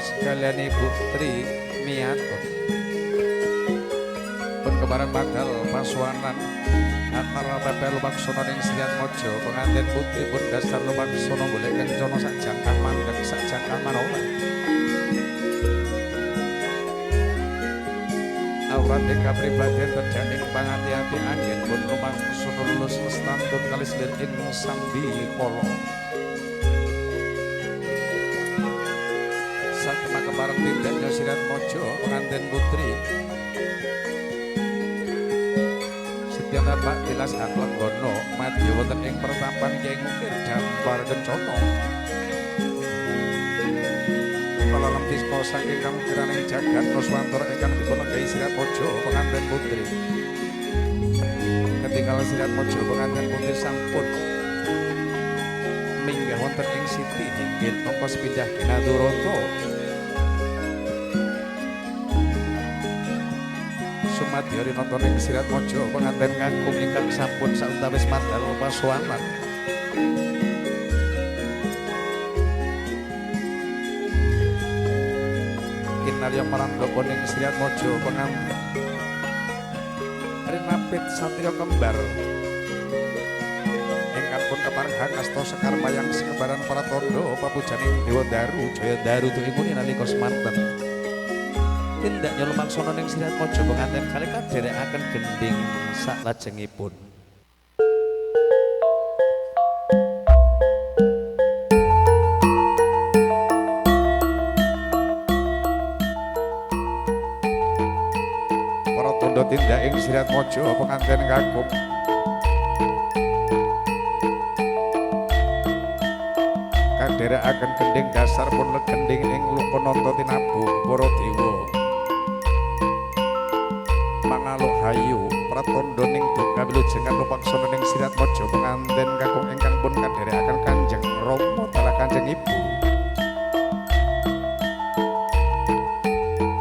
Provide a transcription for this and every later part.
sekalian Ibu Tri Miyatun pun kebarang bakal pasuanan antara Pepe Lumaksono ning Sriat Mojo pengantin putri pun dasar Lumaksono boleh kencono sak jangkah mandek sak jangkah manola aurat deka pribadi terjadi pangati-hati angin pun Lumaksono lulus lestantun kali selir ing sambi kolo sakma kebarang tindaknya Sriat Mojo pengantin putri Setyana Pak Tilas Akhlak Gono mati wonten ing pertapan Kengkir Dampar Kencono kala lemtismo saking kamukiraning jagat Nuswantara ingkang dipunenggahi Sriat Mojo pengantin putri ketinggal Sriat Mojo pengantin putri sampun minggah wonten ing siti inggil mongko sepindah Kinaduroto Sumadyari nonton ing Sriat Mojo pengantin kakung ingkang sampun sautawis mandhal pasuanan kinarya marandhapa ning Sriat Mojo pengantin Rinapit Satya Kembar ingkang pun kepareng asta sekar mayang sekebaran para tondo papujaning Dewa Daru Jaya Daru tuwimuni nalika semanten tindaknya Lumaksono ning Sriat Mojo pengantin kali kadherekaken gending saklajengipun para tondo tindak ing Sriat Mojo pengantin kakung kadherekaken gending dasar pun legending ing Lukananta tinabuh para dewa Mangaluk hayu pratandha ning duka wilujengan Lumaksono ning Sriat Mojo pengantin kakung ingkang pun kadherekaken Kanjeng Rama dalah Kanjeng Ibu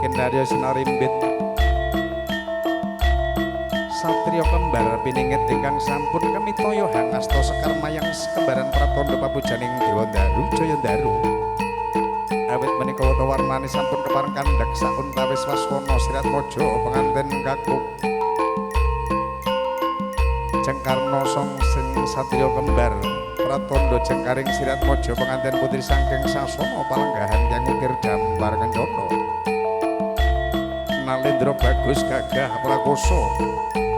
kinarya sinarimbit Satya Kembar piningit ingkang sampun kamitaya hangasta sekar mayang sekembaran pratandha papujaning Dewa Daru Jaya Daru awit menika warna-warnane sampun kepareng kandhak sauntawis waswana Sriat Mojo pengantin kakung Jengkarna Songsing Satya Kembar pratandha jengkaring Sriat Mojo pengantin putri saking sasana palenggahan Kyang Ukir Dampar Kencono Nalendra Bagus Gagah Prakoso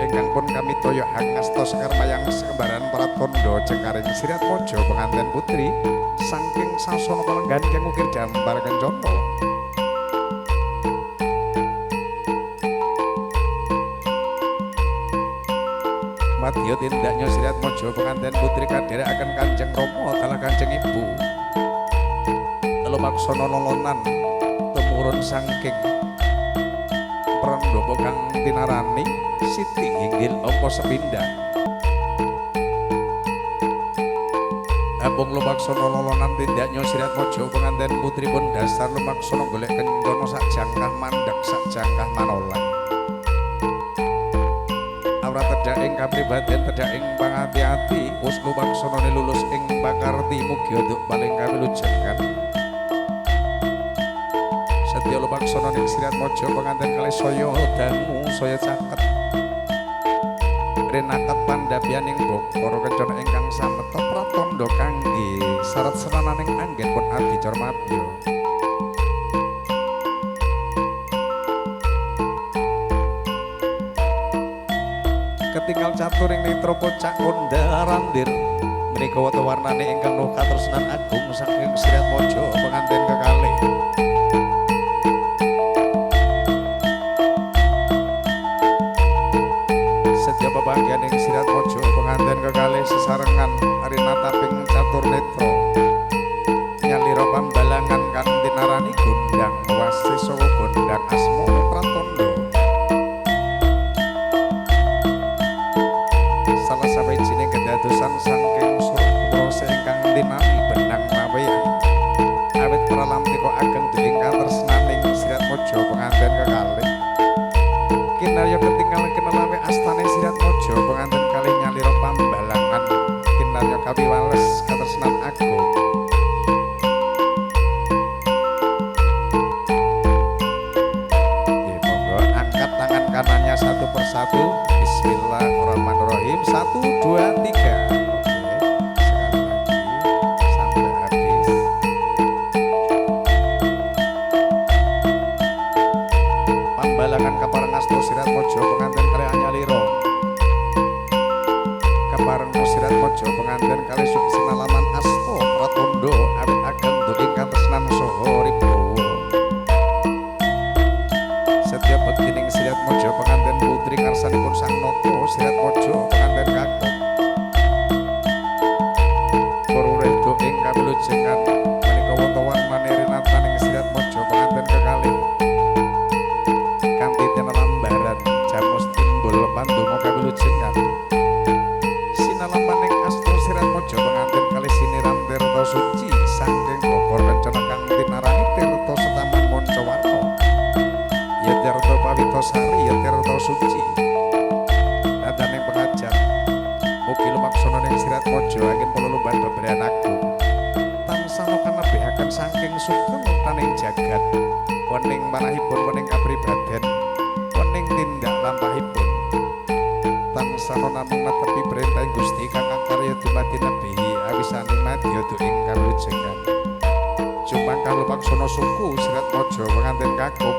ingkang pun kamitaya hangasta sekar mayang sekembaran pratandha jengkaring Sriat Mojo pengantin putri saking sasana palenggahan Kyang Ukir Dampar Kencono madya tindaknya Sriat Mojo pengantin putri kadherekaken Kanjeng Rama dalah Kanjeng Ibu Lumaksono lolonan tumurun saking prandapa kang tinarani siti inggil angka sepindhah Abung Lumaksono lolonan tindaknya Sriat Mojo pengantin putri pun dasar Lumaksono golek kencono sak jangkah mandhek sak jangkah manolang awrat tedhak ing kapribaden tedhak ing pangati-ati wus Lumaksono lulus ing pakarti mugi untuk paling kawilujengan Setya Lumaksono ning Sriat Mojo pengantin kalih saya dangu saya caket renakat pandhapianing Bokara Kencana ingkang sameta pratandha kangge sarat serananing anggen pun adicara mabya ketinggal caturing nitra pocak kondarandir menika warna-warnane ingkang nuh katresnan agung saking Sriat Mojo pengantin kekalih setiap babagian ing Sriat Mojo pengantin kekalih sesarengan arinata ping catur netra nyalira pambalangan kan tinarani gondang wasisawa gondang asmana pratandha salah sawijining kedadosan saking surprose ingkang tinami benang maweyan awit pralamtika ageng dening katresnaning Sriat Mojo pengantin kekalih kinarya ketinggalan kenelawe astane Sriat Mojo pengantin kalih nyalira pambalangan kinarya kapiwales katresnan agung satu persatu. Bismillahirrahmanirrahim. 1, 2, 3. Pambalangan kapareng asto sirat mojo penganten kali anyaliro. Kapareng sirat mojo penganten kali sinalaman asto pratondo awit ageng duking katresnan saha ribawa. Setiap bektining sirat mojo penganten putri karsanipun sang naka sirat mojo penganten kakung. Perureh duking kawilujengan menika wonten warnane rinataning sirat mojo penganten kekalih. Kanthi tinalambaran jamus timbul pandonga kawilujengan. Sinalamaning astra sirat mojo penganten kali siniram tirta suci saking bokor kencana kang tinarani tirta setaman mancawarna. Ya tirta pawitosari ya tirta suci. Nadaning pengajar mugi lumaksana ning sirat mojo angin peluluban beberan agung. Tansah kanebihaken saking sugeng taning jagat. Wening manahipun wening kapribaden wening tindak lampahipun tansah namung netepi perintah Gusti kang karya dumadi nebihi awisane madya duing kawilujengan. Jumangka lumaksana suku sirat mojo penganten kakung.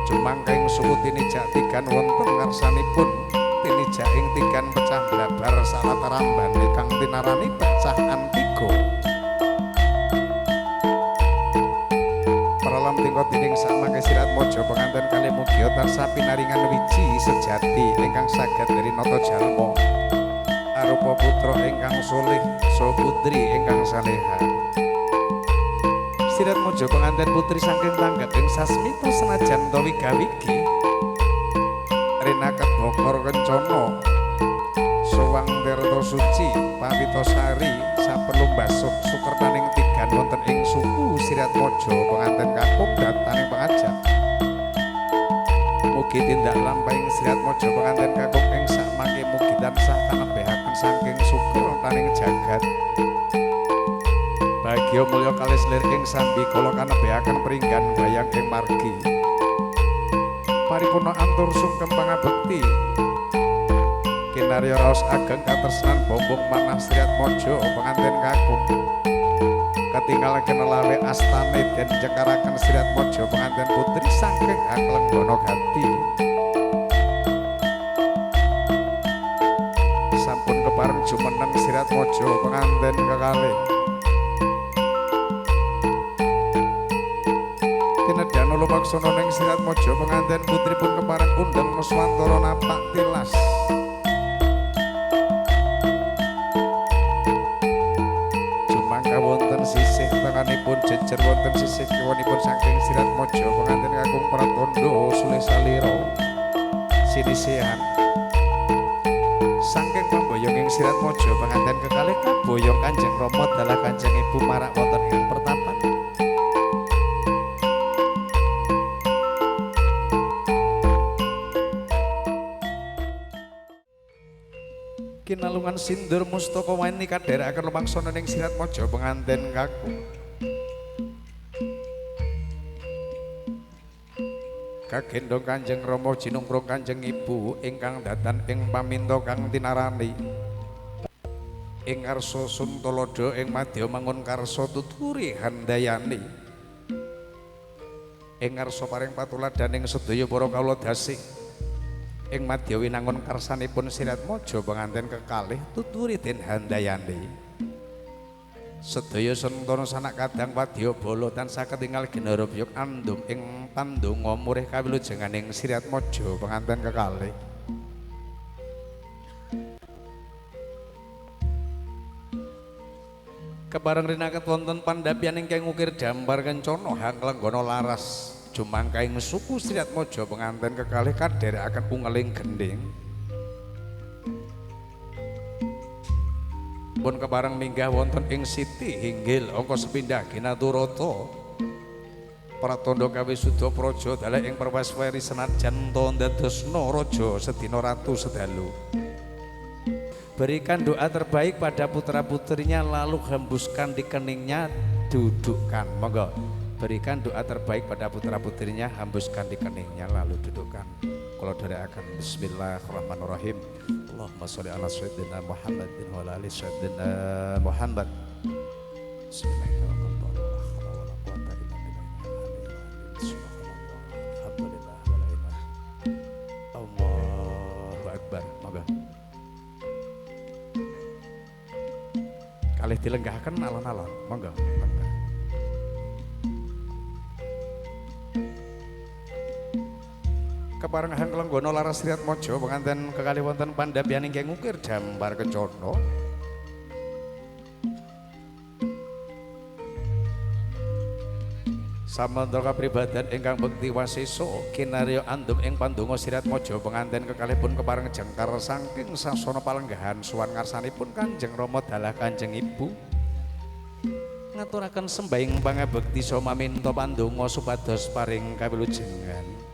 Jumangka ing suku tinijak tigan wonten ngarsanipun tinijak ing tigan pecah blabar salatarambane kang tinarani pecah antigo. Pralam tingkot tining samangke sirat mojo penganten kali mugia tansah pinaringan wiji sejati ingkang saged nata jalma arupa putra ingkang soleh saha putri ingkang saleha. Sirat mojo penganten putri saking tanggap ing sasmita senajan ta wigawigi rinaket bokor kencana sowang tirta suci pawitosari saperlu mbasuh sukertaning tigan wonten ing suku sirat mojo penganten kakung dataning pengajak. Mugi tindak lampahing sirat mojo penganten kakung ing sakmangke mugi tansah kanebihaken saking sukertaning jagat. Bagya mulya kalis lir ing sambi kala kanebihaken pringgan bayang ing margi. Paripurna antur sungkem pangabekti kinarya raos ageng katresnan bombong manah sirat mojo penganten kakung. Ketinggal kenelawe astane den cekaraken sirat mojo penganten putri saking Anglenggana Gati. Sampun kepareng jumeneng sirat mojo penganten kekalih. Tinedyan lumaksana ning sirat mojo penganten putri pun kepareng undang nuswantara napak tilas. Wonten sisih tenganipun jejer wonten sisih kiwanipun saking sirat mojo penganten kakung pratondo sulih salira sinisihan saking pamboyong ing sirat mojo penganten kekalih kaboyong Kanjeng Rama dalah Kanjeng Ibu marak wonten ing pertapan. Kinalungan sindur mustaka wani kadherekaken lumaksana ning sirat mojo penganten kakung. Kagendhong Kanjeng Rama jinungkrung Kanjeng Ibu ingkang datan ing paminta kang tinarani. Ing ngarsa Suntalada ing madya mangun karsa tuturi handayani. Ing ngarsa paring patuladaning sedaya para kawula dasih. Ing madya winangun karsanipun sirat mojo penganten kekalih tuturi den handayani. Sedaya sentana sanak kadang wadyabala tansah ketingal ginarabya andum ing pandonga murih kawilujenganing sirat mojo penganten kekalih. Kepareng rinaket wonten pandhapian ingkang ngukir dambar kencana Anglenggana laras. Jumangka ing suku sirat mojo penganten kekalih kadherekaken ungeling gending. Pun kepareng minggah wonten ing siti hinggil angka sepindhah ginaturata. Pratandha kawisuda praja dalah ing perwasweri senajan ta ndadosna raja sedina ratu sedalu. Berikan doa terbaik pada putra-putrinya lalu hembuskan di keningnya, dudukkan. Monggo. berikan doa terbaik pada putra-putrinya, hembuskan di keningnya, lalu dudukkan. Kalau dari akan Bismillahirrahmanirrahim. Allahumma sholli ala sayyidina Muhammad wa ala ali sayyidina Muhammad. Allahu Akbar. Moga kalih dilenggahkan alon-alon. Monggo. Kepareng Hangklenggono laras Sriat Mojo penganten kekalih wonten pandhapian inggih ngukir dambar kencana. Samantha kapribadan ingkang bekti wasesa kinarya andum ing pandonga Sriat Mojo penganten kekalihipun kepareng jengkar saking sasana palenggahan suwan ngarsanipun Kanjeng Rama dalah Kanjeng Ibu ngaturaken sembaing pangabekti saha maminta pandonga supados paring kawilujengan.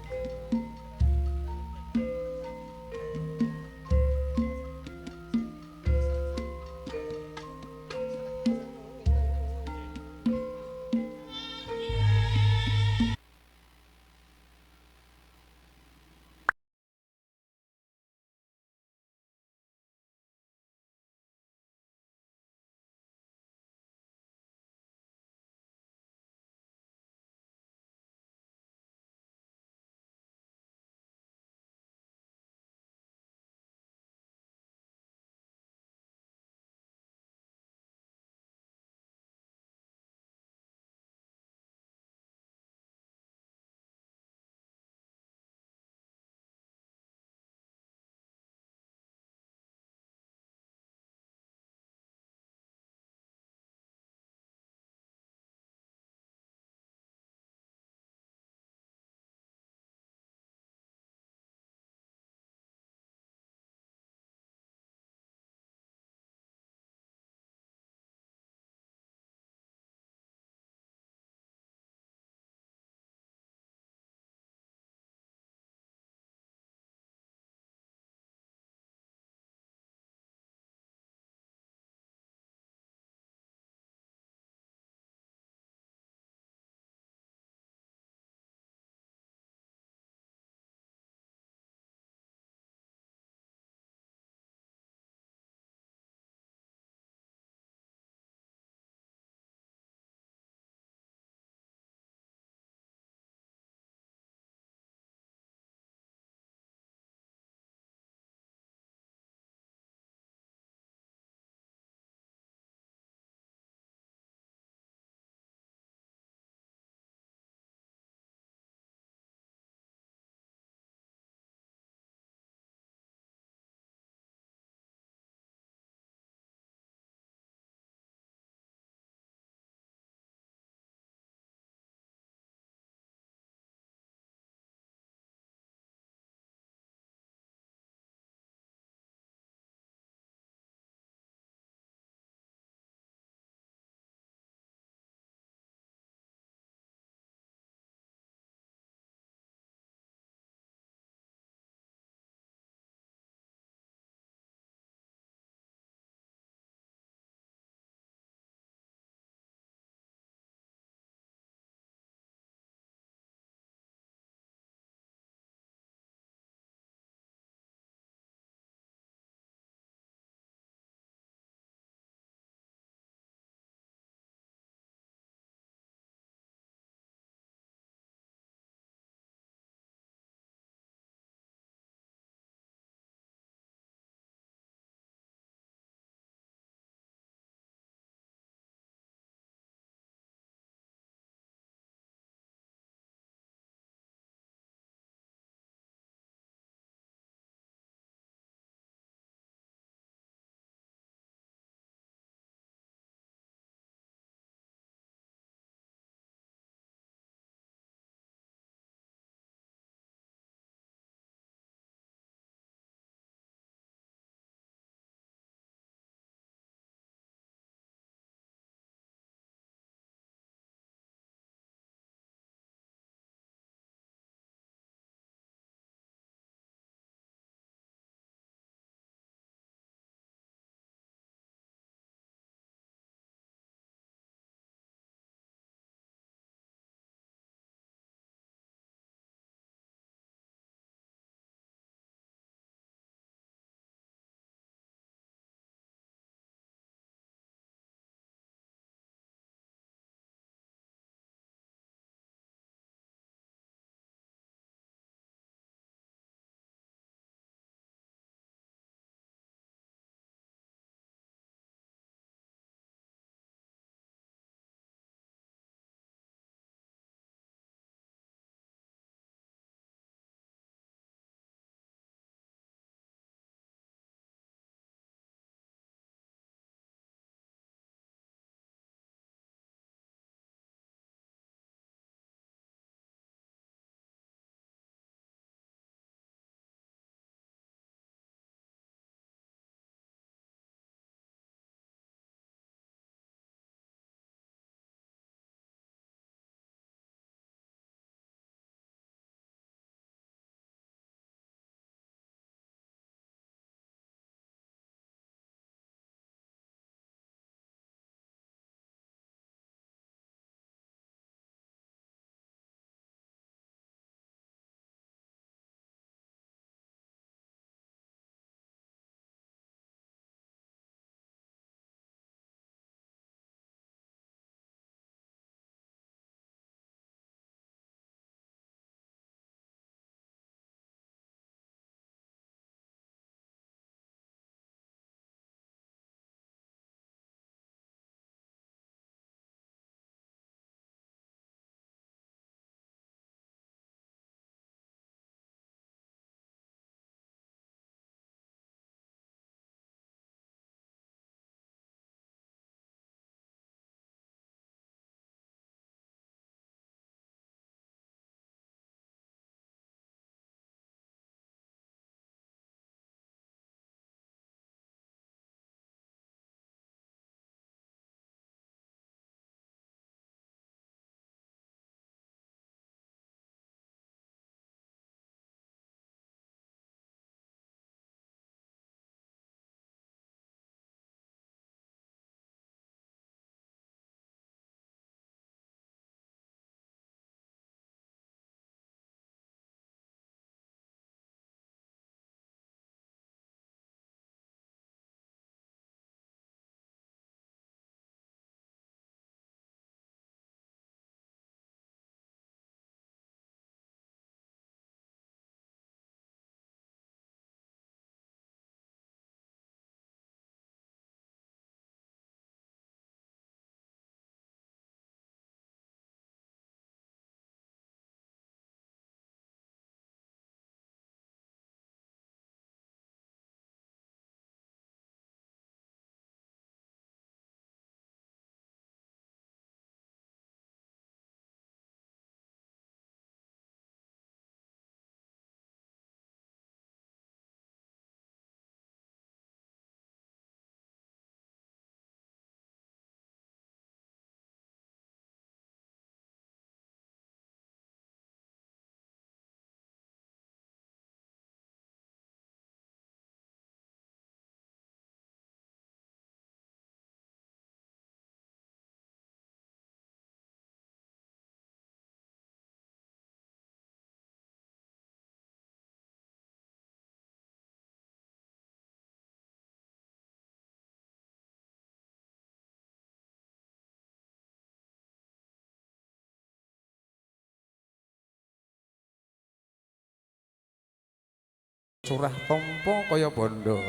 curah tompo kaya bondo